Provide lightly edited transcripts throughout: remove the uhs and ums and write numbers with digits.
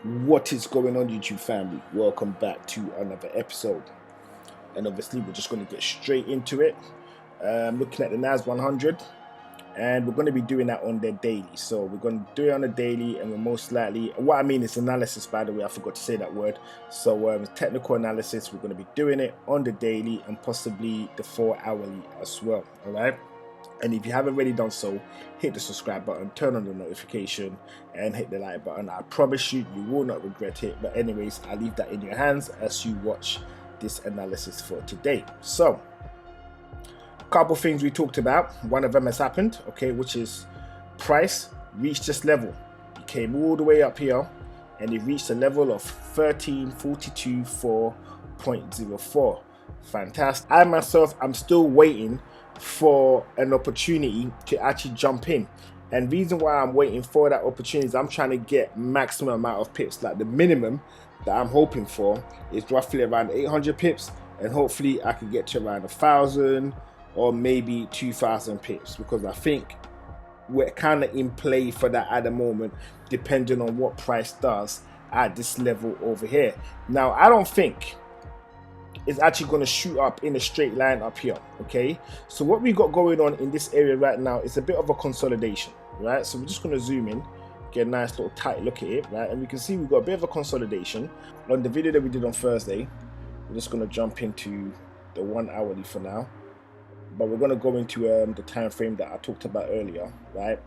What is going on, YouTube family? Welcome back to another episode, and obviously we're just going to get straight into it. Looking at the Nas100, and we're going to be doing that on the daily. So we're going to do it on the daily, and we're most likely, what I mean is analysis, by the way, I forgot to say that word. So technical analysis, we're going to be doing it on the daily and possibly the 4-hourly as well. All right. And if you haven't already done so, hit the subscribe button, turn on the notification, and hit the like button. I promise you, you will not regret it. But anyways, I leave that in your hands as you watch this analysis for today. So, a couple things we talked about. One of them has happened, okay, which is price reached this level. It came all the way up here, and it reached a level of 1342.4.04. Fantastic. I myself, I'm still waiting for an opportunity to actually jump in, and reason why I'm waiting for that opportunity is I'm trying to get maximum amount of pips. Like the minimum that I'm hoping for is roughly around 800 pips, and hopefully I can get to around 1,000 or maybe 2,000 pips, because I think we're kind of in play for that at the moment, depending on what price does at this level over here. Now I don't think is actually going to shoot up in a straight line up here. Okay, so what we got going on in this area right now is a bit of a consolidation, right? So we're just going to zoom in, get a nice little tight look at it, right? And we can see we've got a bit of a consolidation. On the video that we did on Thursday, we're just going to jump into the 1 hourly for now, but we're going to go into the time frame that I talked about earlier, right?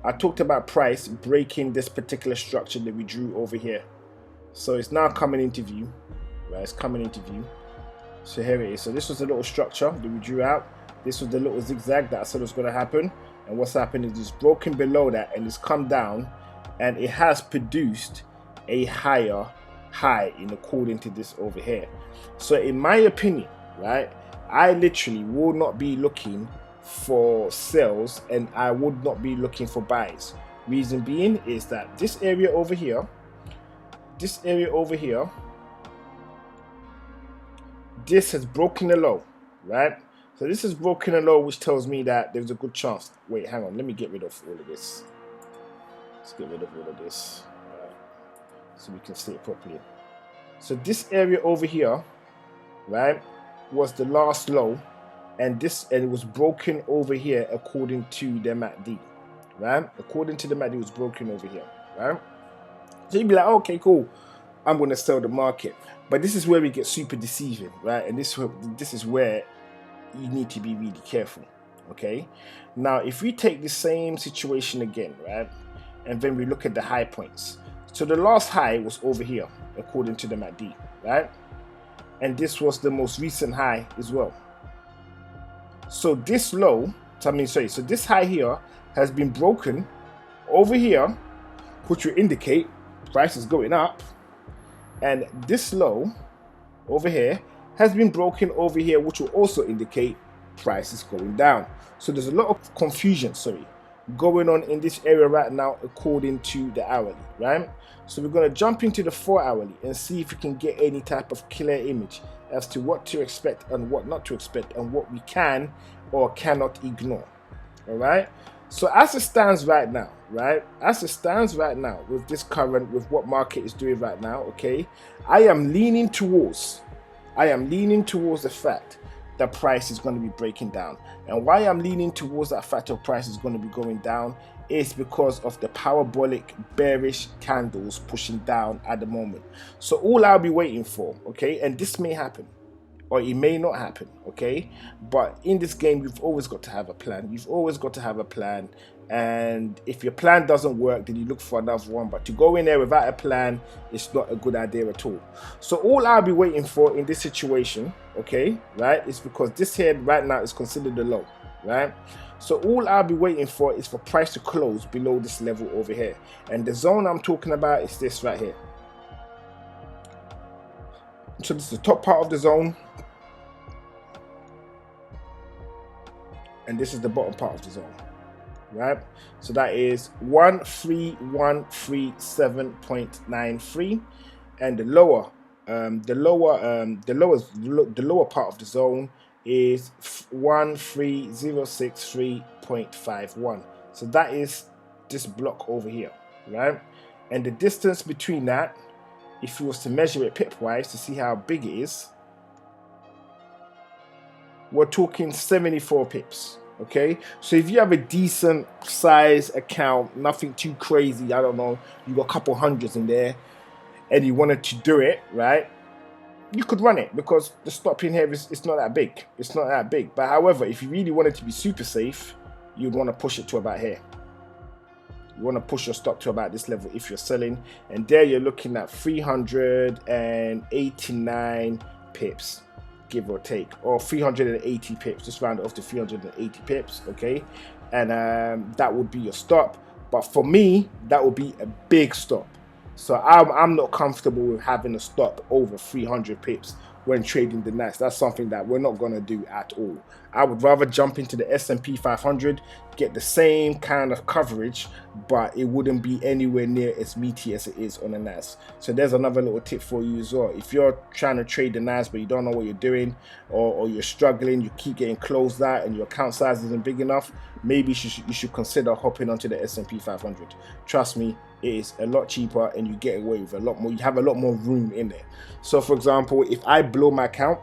I talked about price breaking this particular structure that we drew over here. So it's now coming into view, right? It's coming into view. So here it is. So this was the little structure that we drew out. This was the little zigzag that I said was going to happen. And what's happened is it's broken below that and it's come down, and it has produced a higher high in according to this over here. So in my opinion, right, I literally will not be looking for sells and I would not be looking for buys. Reason being is that this area over here, this has broken a low, right? So this has broken a low, which tells me that there's a good chance. Wait, hang on. Let me get rid of all of this. Let's get rid of all of this, right, so we can see it properly. So this area over here, right, was the last low, and it was broken over here according to the MACD, right? According to the MACD, it was broken over here, right? So you'd be like, okay, cool, I'm going to sell the market. But this is where we get super deceiving, right? And this is where you need to be really careful, okay? Now, if we take the same situation again, right, and then we look at the high points. So the last high was over here, according to the MACD, right? And this was the most recent high as well. So this low, so this high here has been broken over here, which will indicate price is going up. And this low over here has been broken over here, which will also indicate price is going down. So there's a lot of confusion, going on in this area right now according to the hourly, right? So we're going to jump into the 4-hourly and see if we can get any type of clear image as to what to expect and what not to expect, and what we can or cannot ignore. All right. So as it stands right now, right? As it stands right now with this current, with what market is doing right now, okay, I am leaning towards the fact that price is going to be breaking down. And why I'm leaning towards that fact of price is going to be going down is because of the parabolic bearish candles pushing down at the moment. So all I'll be waiting for, okay, and this may happen, or it may not happen, okay? But in this game, you've always got to have a plan. You've always got to have a plan. And if your plan doesn't work, then you look for another one. But to go in there without a plan, it's not a good idea at all. So all I'll be waiting for in this situation, okay, right, is because this here right now is considered the low, right? So all I'll be waiting for is for price to close below this level over here. And the zone I'm talking about is this right here. So this is the top part of the zone, and this is the bottom part of the zone, right? So that is 13137.93, and the lower part of the zone is 13063.51. So that is this block over here, right? And the distance between that, if you was to measure it pip-wise to see how big it is, we're talking 74 pips. Okay, so if you have a decent size account, nothing too crazy, I don't know, you got a couple hundreds in there, and you wanted to do it, right? You could run it because the stop in here is it's not that big. It's not that big. But however, if you really wanted to be super safe, you'd want to push it to about here. You want to push your stop to about this level if you're selling, and there you're looking at 389 pips. Give or take, or 380 pips, just round it off to 380 pips, okay? And that would be your stop. But for me, that would be a big stop. So I'm not comfortable with having a stop over 300 pips when trading the Nas. That's something that we're not going to do at all. I would rather jump into the S&P 500, get the same kind of coverage, but it wouldn't be anywhere near as meaty as it is on the Nas. So there's another little tip for you as well. If you're trying to trade the Nas but you don't know what you're doing, or you're struggling, you keep getting closed out and your account size isn't big enough, maybe you should consider hopping onto the S&P 500. Trust me, it is a lot cheaper and you get away with a lot more. You have a lot more room in there. So for example, if I blow my account,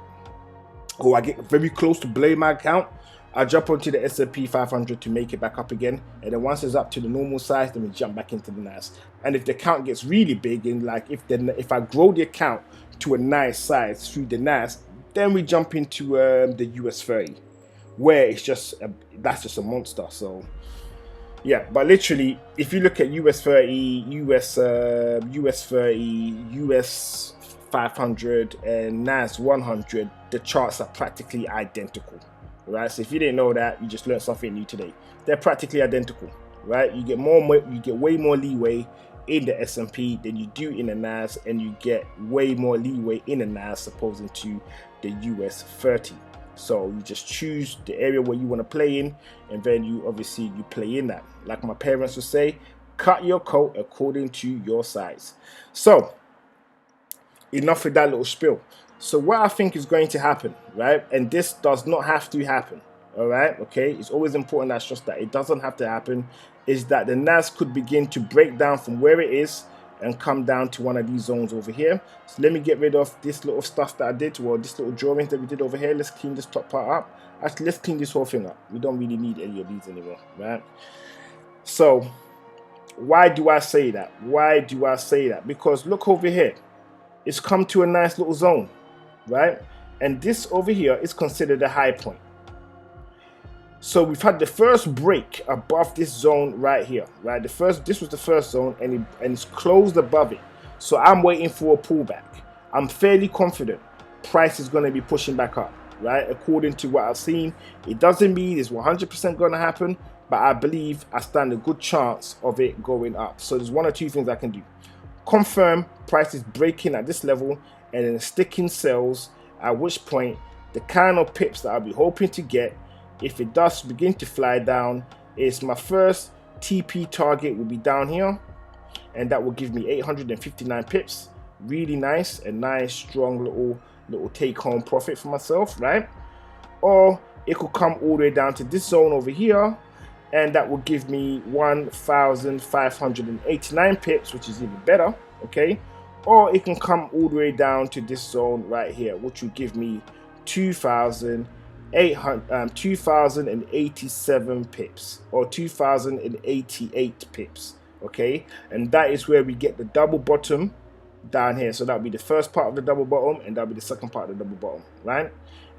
or I get very close to blowing my account, I jump onto the S&P 500 to make it back up again, and then once it's up to the normal size, then we jump back into the Nas. And if the account gets really big, and like if I grow the account to a nice size through the Nas, then we jump into the US 30, where it's that's just a monster. So yeah, but literally, if you look at US 30, US 30, US 500, and Nas 100, the charts are practically identical, right? So if you didn't know that, you just learned something new today. They're practically identical, right? You get way more leeway in the S&P than you do in the Nas, and you get way more leeway in the Nas opposing to the US 30. So you just choose the area where you want to play in, and then you play in that. Like my parents would say, cut your coat according to your size. So enough with that little spiel. So what I think is going to happen, right? And this does not have to happen, all right? Okay, it's always important that stress that it doesn't have to happen, is that the Nas could begin to break down from where it is and come down to one of these zones over here. So let me get rid of this little stuff that I did, well, this little drawings that we did over here. Let's clean this top part up. Actually, let's clean this whole thing up. We don't really need any of these anymore, right? So why do I say that? Why do I say that? Because look over here. It's come to a nice little zone, right? And this over here is considered a high point. So we've had the first break above this zone right here, right? This was the first zone, and it's closed above it. So I'm waiting for a pullback. I'm fairly confident price is going to be pushing back up, right? According to what I've seen, it doesn't mean it's 100% going to happen, but I believe I stand a good chance of it going up. So there's one or two things I can do. Confirm price is breaking at this level and then sticking sells, at which point the kind of pips that I'll be hoping to get, if it does begin to fly down, is my first TP target will be down here, and that will give me 859 pips. Really nice, a nice strong little take home profit for myself, right? Or it could come all the way down to this zone over here, and that will give me 1,589 pips, which is even better, okay? Or it can come all the way down to this zone right here, which will give me 2,087 pips, or 2,088 pips, okay? And that is where we get the double bottom down here. So that'll be the first part of the double bottom, and that'll be the second part of the double bottom, right?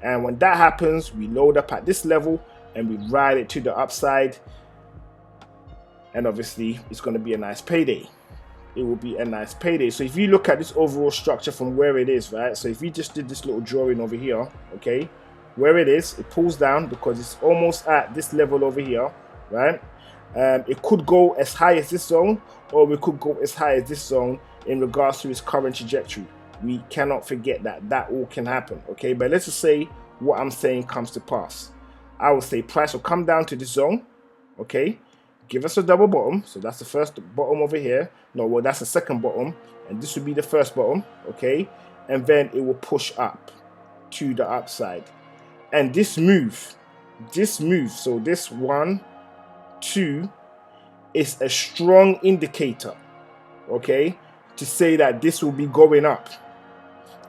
And when that happens, we load up at this level and we ride it to the upside, and obviously it's going to be a nice payday. It will be a nice payday. So if you look at this overall structure from where it is, right? So if you just did this little drawing over here, okay, where it is, it pulls down because it's almost at this level over here, right? It could go as high as this zone, or we could go as high as this zone in regards to its current trajectory. We cannot forget that all can happen, okay? But let's just say what I'm saying comes to pass. I would say price will come down to this zone, okay? Give us a double bottom. So that's the first bottom over here. No, well, that's the second bottom, and this would be the first bottom, okay? And then it will push up to the upside. And this move, so this 1, 2 is a strong indicator okay, to say that this will be going up.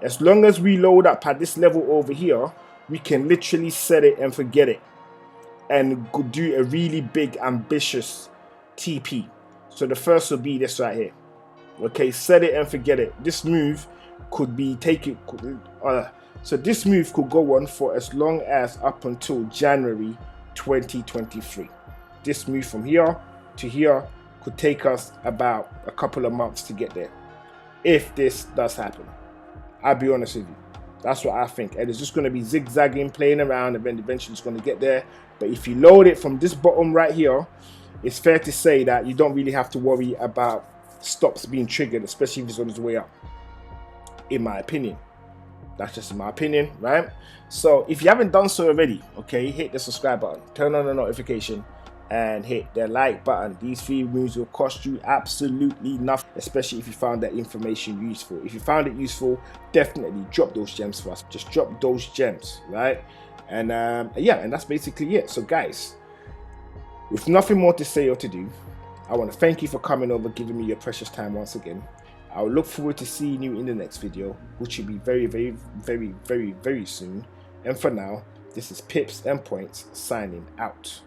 As long as we load up at this level over here, we can literally set it and forget it and do a really big ambitious TP. So the first will be this right here. Okay, set it and forget it. This move could be so this move could go on for as long as up until January 2023. This move from here to here could take us about a couple of months to get there, if this does happen. I'll be honest with you, that's what I think. And it's just going to be zigzagging, playing around, and then eventually it's going to get there. But if you load it from this bottom right here, it's fair to say that you don't really have to worry about stops being triggered, especially if it's on its way up, in my opinion. That's just my opinion, right? So if you haven't done so already, okay, hit the subscribe button, turn on the notification, and hit the like button. These 3 moves will cost you absolutely nothing, especially if you found that information useful. If you found it useful, definitely drop those gems for us. Just drop those gems, right? And yeah, and that's basically it. So guys, with nothing more to say or to do, I want to thank you for coming over, giving me your precious time once again. I will look forward to seeing you in the next video, which will be very, very, very, very, very soon. And for now, this is Pips and Points signing out.